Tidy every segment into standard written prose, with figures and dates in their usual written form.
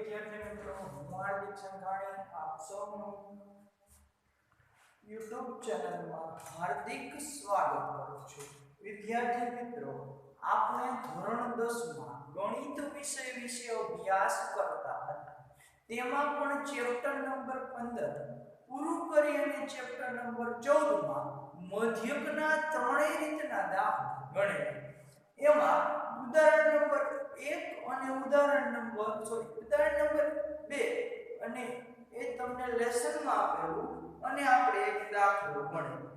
વિદ્યાર્થી મિત્રો, હું હાર્દિક સંઘાણી આપ સૌનું YouTube ચેનલમાં હાર્દિક સ્વાગત કરું છું. વિદ્યાર્થી મિત્રો, આપણે ધોરણ 10 માં ગણિત વિષય વિશે અભ્યાસ કરતા હતા. તેમાં પણ ચેપ્ટર નંબર 15 પૂરું કરી અને ચેપ્ટર નંબર 14 માં મધ્યકના ત્રણેય રીતના દાખલા ગણેલા. એમાં ઉદાહરણ નંબર 1 અને ઉદાહરણ નંબર 2 અને એ તમને લેસનમાં આપેલું અને આપણે એક દાખલો ગણ્યો.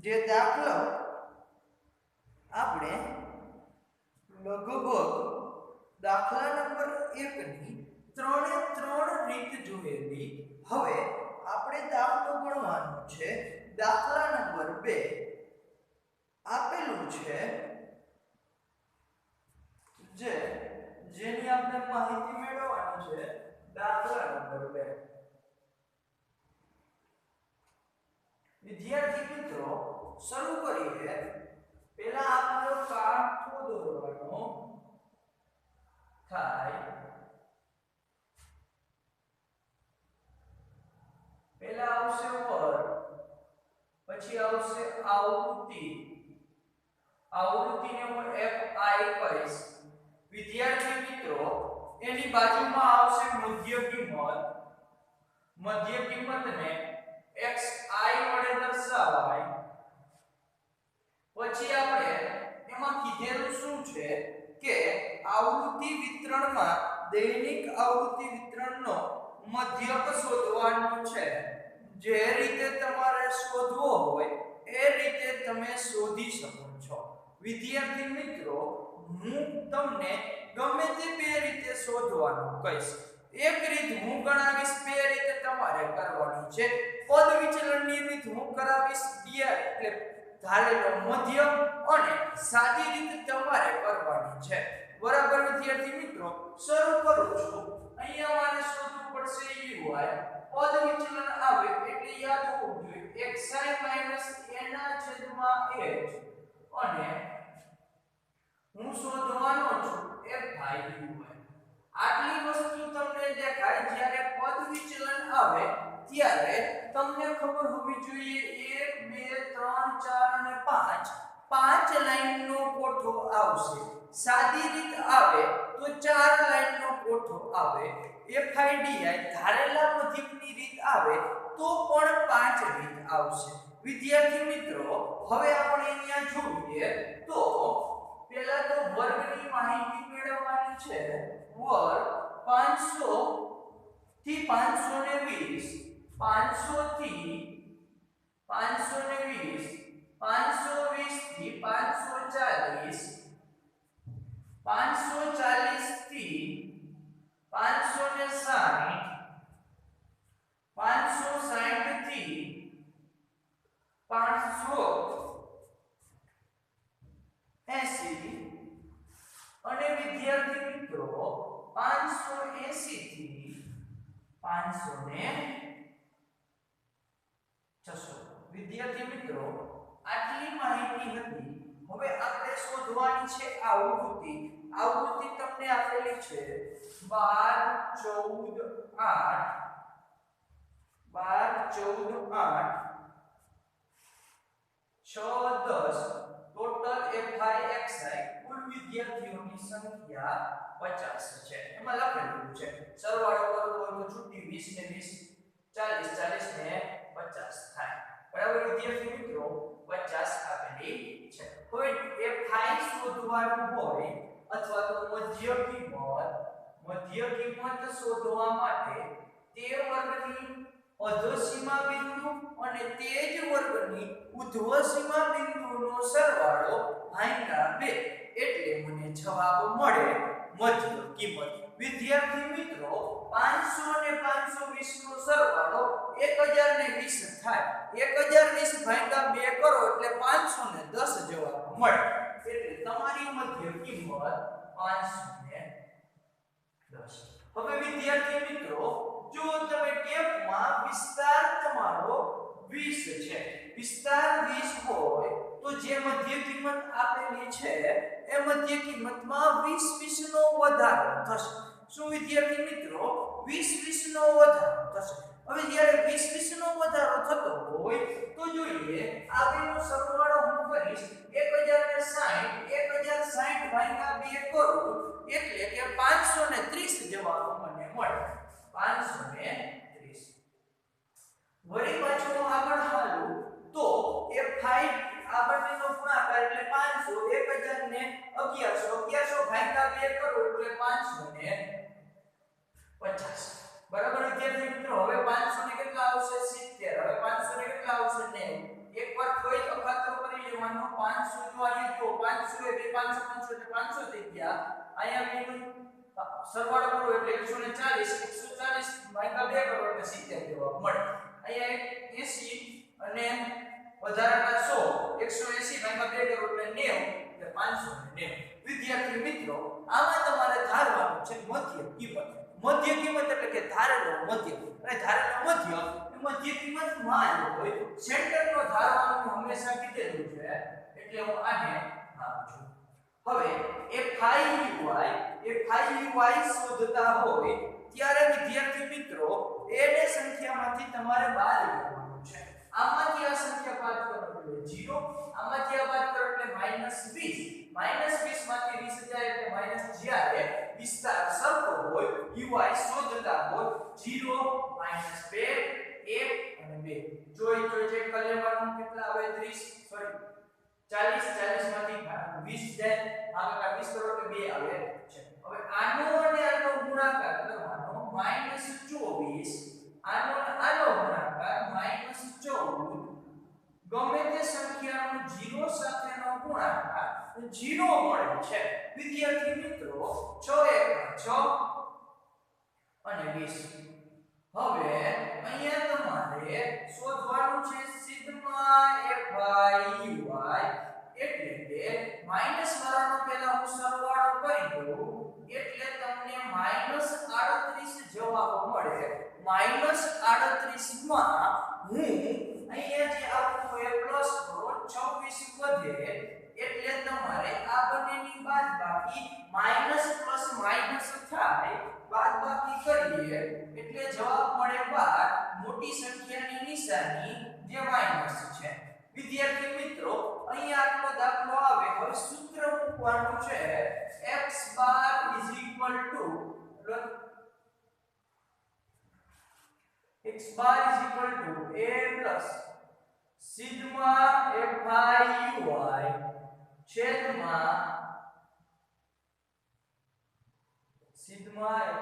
જે દાખલો આપણે લગભગ દાખલા નંબર 1 ની 3 રીત જોયેલી. હવે આપણે દાખલો ગણવાનો છે. દાખલા નંબર 2 આપેલું છે જેની આપણે માહિતી મેળવવાની છે. દાખલા નંબર 2. વિદ્યાર્થી મિત્રો, શરૂ કરીએ. પહેલા આપણો કાંઠો દોરવાનો થાય. પહેલા આવશે વર્ગ, પછી આવશે આવૃત્તિ. આવૃત્તિને હું fi કહીશ. વિદ્યાર્થી મિત્રો, એની બાજુમાં આવશે મધ્ય કિંમત. મધ્ય કિંમતને xi વડે દર્શાવાય. પછી આપણે એમાં કીધેલું શું છે કે આવૃત્તિ વિતરણમાં દૈનિક આવૃત્તિ વિતરણનો મધ્યક શોધવાનો છે. જે રીતે તમારે શોધવો હોય એ રીતે તમે શોધી શકો છો. વિદ્યાર્થી મિત્રો, હું તમને ગમે તે બે રીતે શોધવાનું કહીશ. એક રીત હું ગણાવીશ, બે રીતે તમારે કરવાની છે. પદ વિચલનની રીત હું કરાવીશ, એટલે ધારેલો મધ્ય, અને સાદી રીત તમારે કરવાની છે. બરાબર વિદ્યાર્થી મિત્રો, શરૂ કરું છું. અહીંયા મારે શોધવું પડશે uy. પદ વિચલન આવે એટલે યાદ હોવું જોઈએ xi - h અને હું શોધવાનો છું fi. આટલી વસ્તુ તમને દેખાય જ્યારે પદ વિચલન આવે ત્યારે તમને ખબર હોવી જોઈએ 1 2 3 4 અને 5 પાંચ લાઈનનો કોઠો આવશે. સાદી રીત આવે તો 4 લાઈનનો કોઠો આવે. fidi ધારેલા મધ્યકની રીત આવે તો પણ 5 રીત આવશે. વિદ્યાર્થી મિત્રો, હવે આપણે અહીંયા જોઈએ તો પહેલા તો વર્ગની માહિતી મેળવવાની છે. વર્ગ 500 થી 520, 500 થી 520, 520 થી 540, 540 થી 560, 560 થી 580 અને વિદ્યાર્થી મિત્રો 580 થી 560. વિદ્યાર્થી મિત્રો, આટલી માહિતી હતી. હવે આપણે શોધવાની છે આવૃત્તિ. આવૃત્તિ તમને આપેલી છે 12 14 8 12 14 8 6 10 ટોટલ fi કુલ વિદ્યાર્થીઓની સંખ્યા 50 છે. એમાં લખેલું છે સરવાળો કરવો હોય તો છૂટી 20 ને 20 40 40 ને 50 થાય. બરાબર વિદ્યાર્થી મિત્રો, 50 આપેલી છે. હવે fi શોધવાનું હોય અથવા તો મધ્ય કિંમત શોધવા માટે તે વર્ગની અધોસીમા બિંદુ અને તે જ વર્ગની ઉર્ધ્વસીમા બિંદુનો સરવાળો ભાગ્યા 2 એટલે મને જવાબ મળે મધ્ય કિંમત. વિદ્યાર્થી મિત્રો, 500 અને 520 નો સરવાળો 1020 થાય. 1020 ભાગ્યા 2 કરો એટલે 510 જવાબ મળે. એટલે તમારી મધ્ય કિંમત 510. હવે વિદ્યાર્થી મિત્રો, જો તમે ટેપમાં વિસ્તાર તમારો 20 છે, વિસ્તાર 20 હોય તો જે મધ્ય કિંમત આપેલી છે એ મધ્ય કિંમતમાં 20 નો વધારો થશે. શું વિદ્યાર્થી મિત્રો 20 નો વધારો થશે। હવે જ્યારે 20 નો વધારો થતો હોય તો જોઈએ આ બેનો સરવાળો હું કરીશ 1060 ભાગ્યા 2 કરું એટલે કે 530 જવાબ મને મળે 530। વળી પાછું આગળ હાલું તો f5 આ બંનેનો ગુણાકાર એટલે 500 1000 ને 1100 ભાગ્યા 2 કરો એટલે 550 બરાબર વિદ્યાર્થી મિત્રો। હવે 500 ને કેટલા આવશે 70 હવે 500 ને કેટલા આવશે 90 એકવાર કોઈ અખાતરો કરી લેવાનો 500 જો અહીંયા જો 500 એ 500 એટલે 500 થઈ ગયા અહીંયા બેનું સરવાળો કરો એટલે 140 ભાગ્યા 2 કરો એટલે 70 જવાબ મળે। અહીંયા 80 અને વધારાના 100 180 ભાગ્યા 2 કરો એટલે 90 એટલે 590। વિદ્યાર્થી મિત્રો આમાં તમારે ધારવાનું છે મધ્ય કિંમત એટલે કે ધારેલો મધ્ય અને ધારેલો મધ્ય કિંમત માં હોય સેન્ટરનો ધારવાનું હંમેશા કીધેલું છે એટલે હું આને આપું છું। હવે f5uy શોધતા હોય ત્યારે વિદ્યાર્થી મિત્રો એ ને સંખ્યામાંથી તમારે બાદ કરવાનું છે। આમાંથી આ સંખ્યા બાદ કરો એટલે 0 આમાંથી આ બાદ કરો એટલે -20 -20 માંથી 20 જાય એટલે માઈનસ જ્યારે વિસ્તાર સરખો હોય uy શોધતા હોય 0 -2 1 અને 2 જોઈ ચેક કરી લેવાનું કેટલા આવે 40 માંથી 20 જાય આગળ 20 કરો એટલે 2 આવે છે। હવે આનો અને આનો ગુણાકાર કરવાનો -24 આનો ગુણાકાર -14 ગમે તે સંખ્યાનો 0 સાથેનો ગુણાકાર 0 મળે છે। વિદ્યાર્થી મિત્રો 6 * 6 અને 20। હવે અહીંયા તમારે શોધવાનું છે સિગ્મા fi uy એટલે કે માઈનસ વાળાનો પહેલા હું સરવાળો કરી દઉં એટલે તમને -38 જવાબ મળે। -38 માં હું અહીંયા જે આપું એ પ્લસ કરો 26 વધે એટલે તમારે આ બંનેની બાદબાકી માઈનસ પ્લસ માઈનસ થાય બાદબાકી કરીએ એટલે જવાબ મળે 12 મોટી સંખ્યાની નિશાની જે માઈનસ છે। વિદ્યાર્થી મિત્રો અહીંયા આટલો દાખલો આવે હવે સૂત્ર મૂકવાનું છે x bar a plus sigma fi uy છેદમાં સિગ્મા fi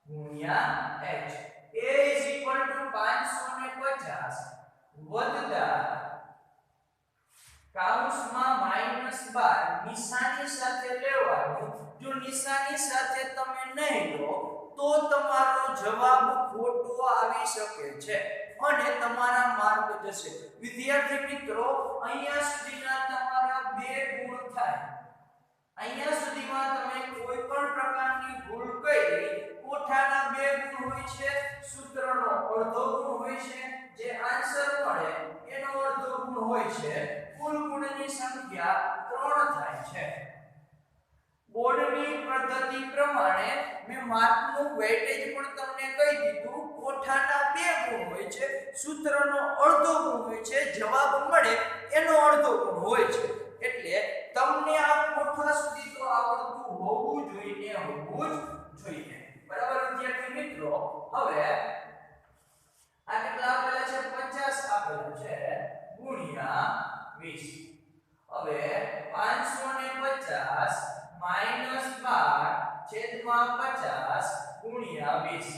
ગુણ્યા h a is equal to 550 વત્તા કૌંસમાં -12 નિશાની સાથે લેવાનું। જો નિશાની સાથે તમે નહીં લો તો તમારો જવાબ ખોટો આવી શકે છે અને તમારા માર્ક જશે। વિદ્યાર્થી મિત્રો અહીંયા સુધીના તમારા 2 ગુણ થાય। અહીંયા સુધીમાં તમે કોઈ પણ પ્રકારની ભૂલ કરી કોઠાના 2 ગુણ હોય છે સૂત્રનો અડધો ગુણ હોય છે જે આન્સર મળે એનો અડધો ગુણ હોય છે કુલ ગુણની સંખ્યા 3 થાય છે। બોર્ડની પદ્ધતિ પ્રમાણે મેં માર્કનું વેઇટેજ પણ તમને કહી દીધું કોઠાના 2 ગુણ હોય છે સૂત્રનો અડધો ગુણ હોય છે જવાબ મળે એનો અડધો ગુણ હોય છે એટલે તમને આ કોઠા સુધી તો આવડતું હોવું જોઈએ બરાબર વિદ્યાર્થી મિત્રો। હવે આ કેટલા આપેલા છે 50 આપેલા છે ગુણ્યા 20। હવે 550 -12 છેદમાં 50 ગુણ્યા 20।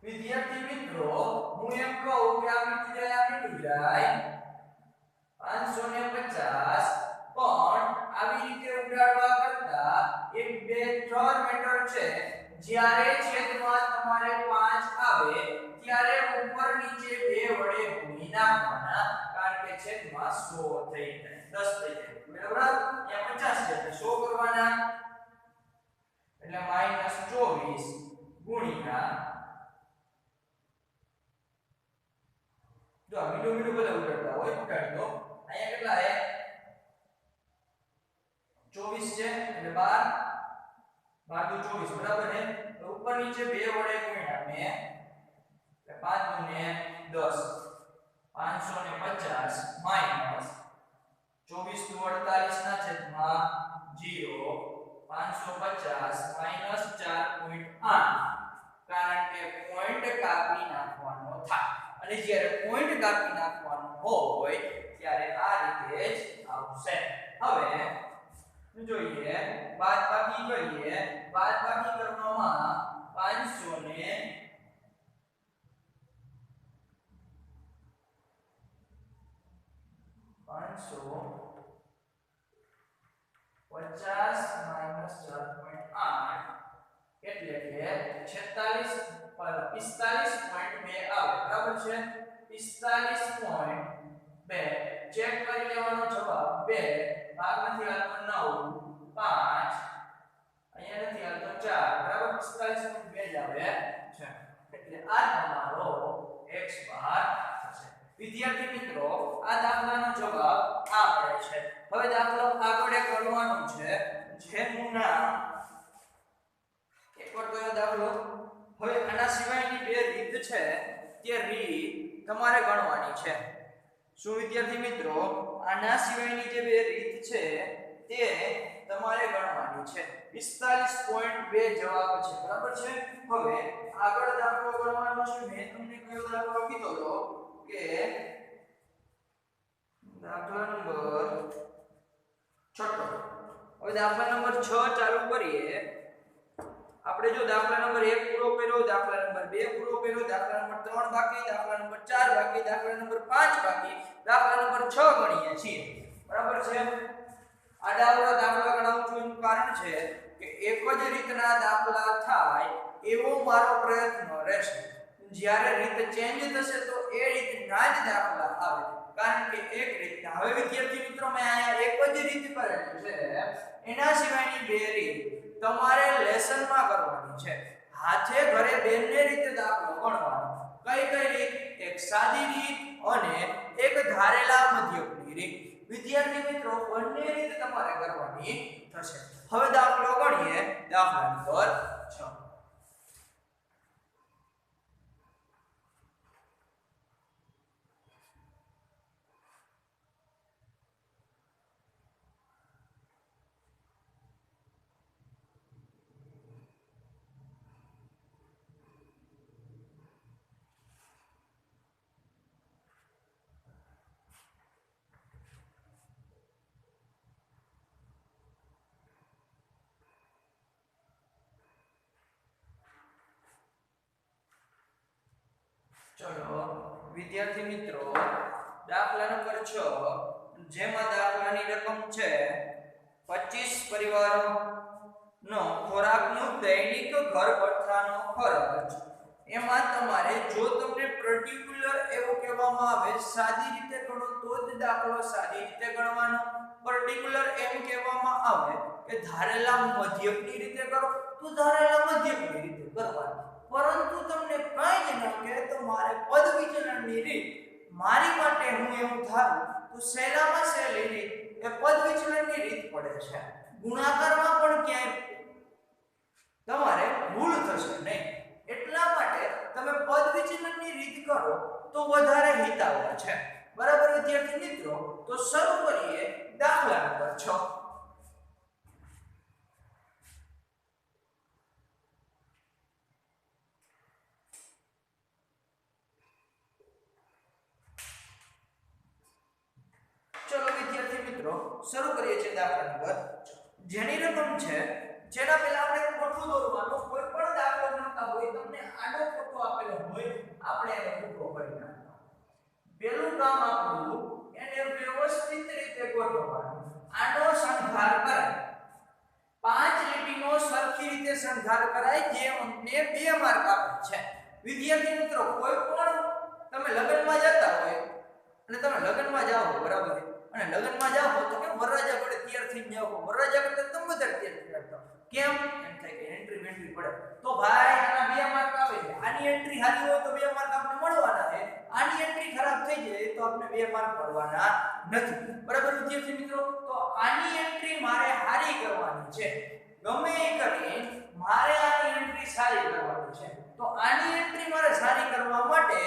વિદ્યાર્થી મિત્રો હું એમ કહું કે આ મીઠું જાય 550 પણ આવી રીતે ઉડાડવા કરતા 1 2 3 મીટર છે જ્યારે છેદમાં તમારે 5 આવે ત્યારે ઉપર નીચે 2 વડે ગુણી નાખવાના કારણ કે છેદમાં 100 થઈ જાય 10 થઈ જાય બરાબર। ત્યાં 50 છે એટલે 100 કરવાના એટલે -24 ગુણ્યા જો મીઠું બધા ઉડાડતા હોય ઉડાડી દો અહીંયા કેટલા છે 24 છે એટલે 12 ભાગ્યા 24 બરાબર ને તો ઉપર નીચે બે વડે ગુણ્યા મે એટલે 5 દુને 10 550 માઈનસ 24 દુ 48 ના છેદમાં 0 550 માઈનસ 4.8 કારણ કે પોઈન્ટ કાપી નાખવાનો થાય અને જ્યારે પોઈન્ટ કાપી નાખવાનો હોય ત્યારે આ રીતે જ આવશે હવે જોઈએ બાદબાકી કરીએ બાદબાકી કરવામાં 500 ને 50 માઈનસ 4.8 એટલે કે 45.2 આવે બરાબર છે 45.2 ચેક કરી લેવાનો જવાબ 2 ભાગ નથી આવતો 9 5 અહીંયા નથી આવતો 4 બરાબર 45.2 જ આવે છે એટલે આ તમારો x બાર થશે વિદ્યાર્થી મિત્રો આ દાખલાનો જવાબ આ મળે છે હવે દાખલો આગળ એક ગણવાનો છે જેનું નામ એકવાર કયો દાખલો હવે આના સિવાયની બે રીત છે તે રીત તમારે ગણવાની છે શું વિદ્યાર્થી મિત્રો આના સિવાયની જે બે રીત છે તે તમારે ગણવાની છે 45.2 જવાબ છે બરાબર છે હવે આગળ દાખલો ગણવાનો છે મેં તમને કયો દાખલો કીધો હતો કે દાખલા નંબર 6 હવે દાખલા નંબર 6 ચાલુ કરીએ આપણે જો દાખલા નંબર 1 પૂરો કર્યો દાખલા નંબર 2 પૂરો કર્યો દાખલા નંબર 3 બાકી દાખલા નંબર 4 બાકી દાખલા નંબર 5 બાકી દાખલા નંબર 6 ગણીએ છીએ બરાબર છે આડાવડા દાખલા ગણાવું છું એનું કારણ છે કે એક જ રીતના દાખલા થાય એવો મારો પ્રયત્ન રહેશે જ્યારે રીત ચેન્જ થશે તો એ રીતના જ દાખલા આવે કારણ કે એક રીતના હવે વિદ્યાર્થી મિત્રો મેં અહીંયા એક જ રીત કરેલી છે એના સિવાયની બે રીત તમારે લેસનમાં કરવાની છે હાથે ઘરે બેને રીતે દાખલો ગણવાનો કઈ રીત એક સાદી રીત અને એક ધારેલા મધ્યકની રીત વિદ્યાર્થી મિત્રો બંને રીત તમારે કરવાની થશે હવે દાખલો ગણીએ દાખલા નંબર 6 ચલો વિદ્યાર્થી મિત્રો દાખલા નંબર 6 જેમાં દાખલાની રકમ છે 25 પરિવારોનો ખોરાકનું દૈનિક ઘર ભથ્થાનો ખર્ચ એમાં તમારે જો તમને પર્ટિક્યુલર એવું કહેવામાં આવે સાદી રીતે ગણો તો જ દાખલો સાદી રીતે ગણવાનો પર્ટિક્યુલર એમ કહેવામાં આવે કે ધારેલા મધ્યકની રીતે કરો તો ધારેલા મધ્યકની રીતે કરવાનું પરંતુ તમને કંઈ જ ન કહે તો મારે પદ વિચલનની રીત મારી માટે હું એવું ધારું તો સહેલામાં સહેલી રીત એ પદ વિચલનની રીત પડે છે ગુણાકારમાં પણ ક્યાંય તમારે ભૂલ થશે નહીં એટલા માટે તમે પદ વિચલનની રીત કરો તો વધારે હિતાવહ છે બરાબર વિદ્યાર્થી મિત્રો તો શરૂ કરીએ દાખલા નંબર 6 શરૂ કરીએ છીએ દાખલા નંબર જેની રકમ છે જેના પહેલા આપણે કોઠું દોરવાનું કોઈ પણ દાખલો ગણતા હોય તમને આડો કોઠો આપેલો હોય આપણે એને ઊભો કરી નાખવાનો પહેલું કામ આપણું એને વ્યવસ્થિત રીતે ગોઠવવાનું આનો શણગાર કરાય 5 લીટીનો સરખી રીતે શણગાર કરાય જે અમને 2 માર્ક આપે છે વિદ્યાર્થી મિત્રો કોઈ પણ તમે લગ્નમાં જતા હોય અને તમે લગ્નમાં જાઓ બરાબર અને લગ્નમાં જાઓ તો કે વરરાજા પડે તૈયાર થઈને જાઓ વરરાજા કરતા તમે બધા તૈયાર થતા કેમ એમ થાય કે એન્ટ્રી પડે તો ભાઈ આના 2 માર્ક આવે છે આની આની એન્ટ્રી સારી હોય તો 2 માર્ક આપણે મળવાના છે, આની એન્ટ્રી ખરાબ થઈ જાય તો આપણે 2 માર્ક મળવાના નથી. બરાબર વિદ્યાર્થી મિત્રો? તો આની એન્ટ્રી મારે સારી કરવાની છે, ગમે એ કરી મારે આની એન્ટ્રી સારી કરવાની છે. તો આની એન્ટ્રી મારે સારી કરવા માટે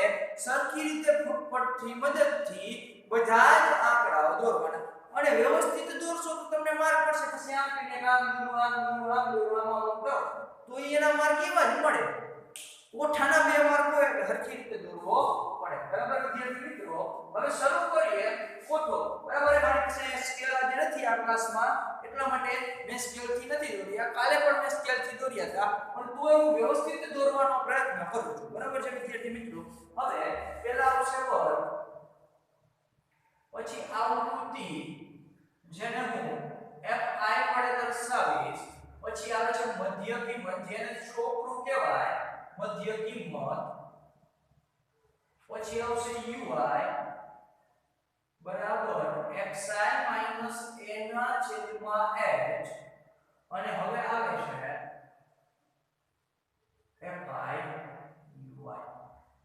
સરખી રીતે ફૂટપથની મદદથી બધા જ આંકડાઓ દોરવાના, અને વ્યવસ્થિત દોરશો તો તમને માર્ક મળશે. પછી આંકડીને આમ દોરવામાં કરો તો એના માર્ક એવા જ મળે. ઓઠાના 2 માર્ક હોય એટલે સરખી રીતે દોરવો પડે. બરાબર વિદ્યાર્થી મિત્રો? હવે શરૂ કરીએ કોઠો. બરાબર? મારી પાસે સ્કેલ આજે નથી આ ક્લાસમાં, એટલા માટે મેં સ્કેલ થી નથી દોર્યા. કાલે પણ મેં સ્કેલ થી દોર્યા હતા, પણ તોય હું વ્યવસ્થિત દોરવાનો પ્રયત્ન કરું છું. બરાબર છે વિદ્યાર્થી મિત્રો? હવે પહેલા આવશે વર્ગ, પછી આવૃત્તિ જેને હું fi વડે દર્શાવીશ, પછી આવે છે મધ્ય કિંમત જેને છોકરું કહેવાય, મધ્ય કિંમત, પછી આવશે ui બરાબર xi માઈનસ a ના છેદમાં h, અને હવે આવે છે fi ui.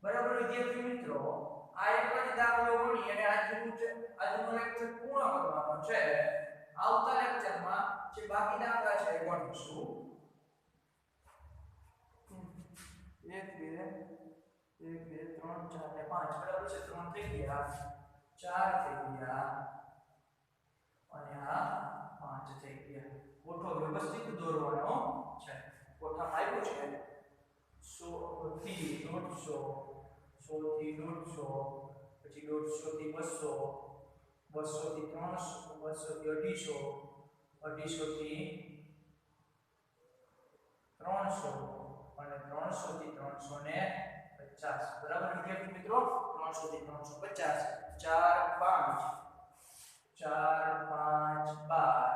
બરાબર વિદ્યાર્થી મિત્રો? આ એક જ દાખલો ગણી અને આજનો લેક્ચર પૂર્ણ કરવાનો છે. આવતા લેક્ચરમાં જે બાકી દાખલા છે એ ગણીશું. 1 2 3 4 ને 5. બરાબર છે? 3 થઈ ગયા, 4 થઈ ગયા અને આ 5 થઈ ગયા. કોઠો વ્યવસ્થિત દોરવાનો છે. કોઠામાં આવ્યું છે 100 થી 150, 100 થી 150, પછી 150 થી 200, 200 થી 300, 200 થી 250, 250 થી 300 અને 300 થી 350. બરાબર વિદ્યાર્થી મિત્રો? 300 થી 350, 4 5 4 5 12,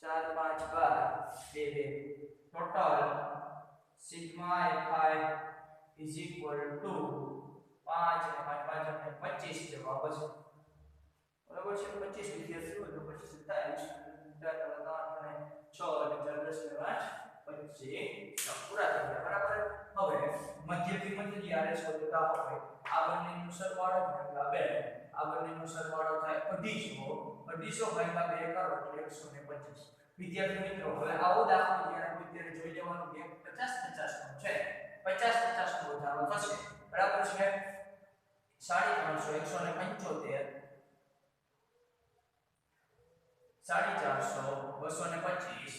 4 5 12 2 total sigma fi is equal to 5 અને 5 અને 25 જવાબ છે. બરાબર છે? 25 વિદ્યાર્થીઓ તો 25 થાય છે. 4 અને 6 અને 4 10 ને 8 25 પૂરા થઈ ગયા. બરાબર? હવે મધ્ય કિંમત ની આરે શોધતા હોય, આ બંનેનો સરવાળો ભાગ્યા 2, આ બંનેનો સરવાળો થાય 250, 250 ભાગ્યા 2 કરો એટલે 125. વિદ્યાર્થી મિત્રો હવે આવો દાખલો જ્યારે કોઈ ત્યારે જોઈ લેવાનું કે 50 50 નો છે, 50 50 નો વધારો થશે. બરાબર છે? 350 175 450 225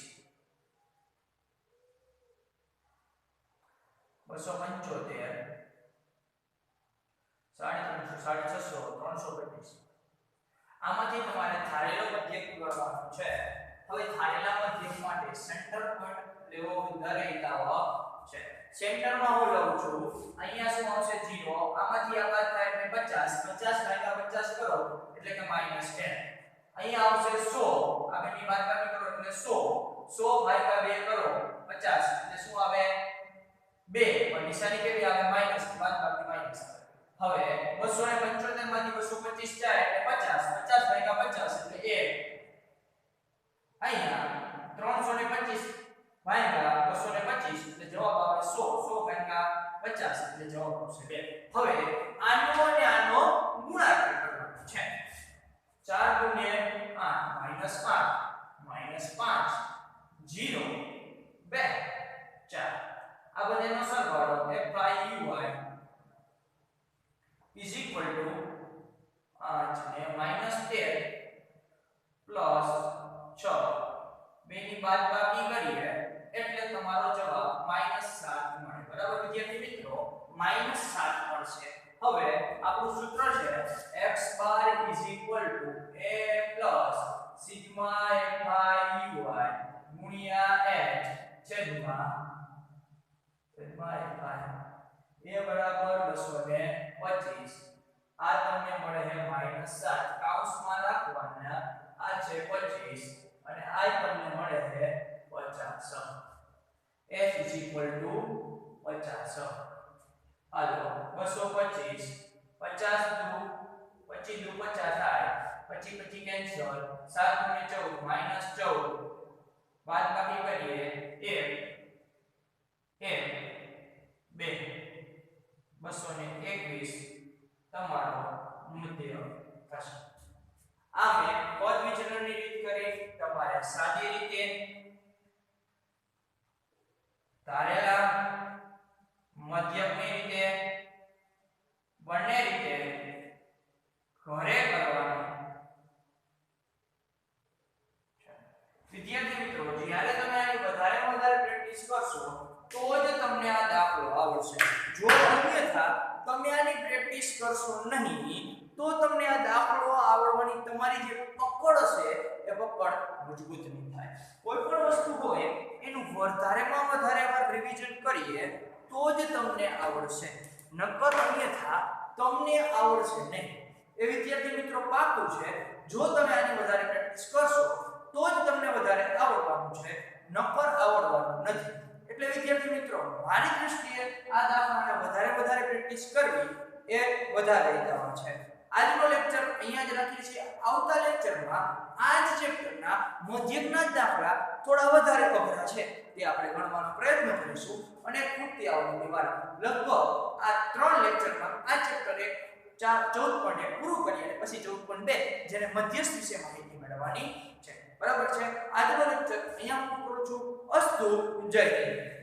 275 350 325. આમાંથી તમારે ધારેલો મધ્યક કરવાનો છે. હવે ધારેલા મધ્યક માટે સેન્ટર પોઈન્ટ લેવો દરેકાવ છે. સેન્ટરમાં હું લઉં છું, અહીંયા શું આવશે 0, આમાંથી આ બાદ થાય એટલે 50, 50 ભાગ્યા 50 કરો એટલે કે -10. અહીંયા આવશે 100, આ બેની બાદબાકી કરો એટલે 100, 100 ભાગ્યા 2 કરો 50 એટલે શું આવે 2, પણ નિશાની કેવી આવે માઈનસ, બાદબાકી માઈનસ આવે. હવે 275 માંથી 225 જાય એટલે 50, 50 ભાગ્યા 50 એટલે 1. અહીંયા 325 ભાગ્યા 225 એટલે જવાબ આવે 100, 100 ભાગ્યા 50 એટલે જવાબ આવશે 2. હવે આનો અને આનો ગુણાકાર કરવાનો છે. 4 * 8 -8 -5 0 2 4. આ બધાનો સરવાળો fi ui is equal to 8 ને -13 પ્લસ 6 બેની બાદબાકી કરીએ એટલે તમારો જવાબ -7 મળે. બરાબર વિદ્યાર્થી મિત્રો? -7 મળશે. હવે આપણું સૂત્ર છે x bar is equal to a sigma fi ui ગુણ્યા h છેદમાં fi a બરાબર 225. આ તમને મળે છે -7, કૌંસમાં રાખવાના, આ છે 25 અને આ તમને મળે છે 50. f is equal to 50. હાલો 225 50 દુ 50 થાય, 25 કેન્સલ, 7 * 14 -14 બાદબાકી કરીએ 1 1 221 તમારો મધ્ય થશે. આ મેં પદ વિચલનની રીત કરી. તમારે સાદી રીતે ધારેલા મધ્યકની રીતે બંને રીતે ઘરે કરવાનું. વિદ્યાર્થી મિત્રો, જ્યારે તમે આની વધારે પ્રેક્ટિસ કરશો તો જ તમને આ દાખલો આવડશે. જો અન્યથા તમે આની પ્રેક્ટિસ કરશો નહીં તો તમને આ દાખલો આવડવાની તમારી જે પકડ છે એ પકડ મજબૂત નહીં થાય. કોઈ પણ વસ્તુ હોય એનું વધારે વાર રિવિઝન કરીએ તો જ તમને આવડશે, નકર અન્યથા તમને આવડશે નહીં. એ વિદ્યાર્થી મિત્રો પાકું છે. જો તમે આની વધારે પ્રેક્ટિસ કરશો તો જ તમને વધારે આવડવાનું છે, નકર આવડવાનું નથી. એટલે વિદ્યાર્થી મિત્રો, મારી દૃષ્ટિએ આ દાખલાને વધારે પ્રેક્ટિસ કરવી એ વધારે હિતાવહ છે. આજનો લેક્ચર અહીંયા જ રાખીએ છીએ. આવતા લેક્ચરમાં આ જ ચેપ્ટરના મધ્યકના દાખલા થોડા વધારે અઘરા છે તે આપણે ગણવાનો પ્રયત્ન કરીશું અને ખૂટતી આવડતની વાત લગભગ આ 3 લેક્ચરમાં આ ચેપ્ટર 14.1 પૂરું કરીએ અને પછી 14.2 જેને મધ્યસ્થ વિશે માહિતી મેળવવાની છે. બરાબર છે. આજનો લેક્ચર અહીંયા પૂરો કરું છું. અસ્તુ. જય હિન્દ.